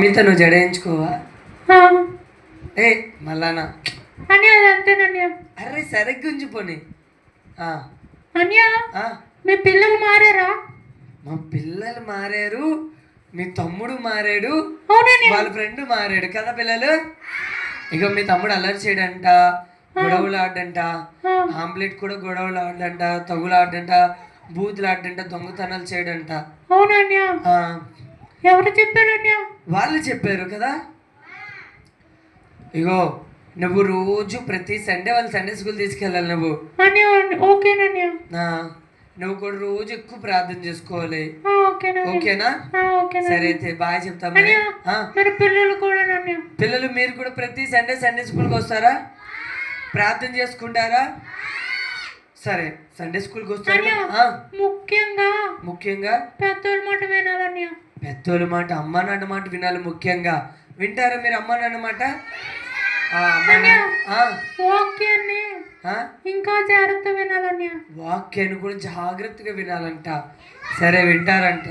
మీతో నువ్వు జడేయించుకోవా? ఆ, ఏ మళ్ళానా అన్నయ్య అది అంతేనన్నయ్య. అరే సరే గుంజిపోని. అన్నయ్య మీ పిల్లలు మారారా? మా పిల్లలు మారారు, మీ తమ్ముడు మారాడు, అవునన్నయ్య. వాళ్ళ ఫ్రెండ్ మారాడు కదా పిల్లలు. ఇక మీ తమ్ముడు అల్లరి చేయడంట, గొడవలు ఆడంట, ఆమ్లెట్ కూడా గొడవలు ఆడంట, తగులు ఆడంట, బూతులు ఆడంట, దొంగతనాలు చేయడంట. అవునన్నయ్య. ఎవరు చెప్పారన్నయ్య? వాళ్ళు చెప్పారు కదా. ఇగో నువ్వు రోజు ప్రతి సండే వాళ్ళు సండే స్కూల్ తీసుకెళ్ళాలి నువ్వు. ఓకేనన్నయ్య. నువ్వు కూడా రోజు ఎక్కువ ప్రార్థన చేసుకోవాలి. ఓకేనా? సరే అయితే బాయ్ చెప్తాం. పిల్లలు కూడా పిల్లలు మీరు కూడా ప్రతి సండే సండే స్కూల్కి వస్తారా? ప్రార్థన చేసుకుంటారా? సరే సండే స్కూల్కి వస్తారా? ముఖ్యంగా పెద్దోళ్ళ మాట వినాలన్నయ్య. పెద్దోళ్ళ మాట, అమ్మ నాన్న మాట వినాలి ముఖ్యంగా. వింటారా మీరు అమ్మ నాన్న మాట? వాక్యాన్ని ఇంకా జాగ్రత్త వినాలన్నయ్య. వాక్యాన్ని కూడా జాగ్రత్తగా వినాలంట. సరే వింటారంట.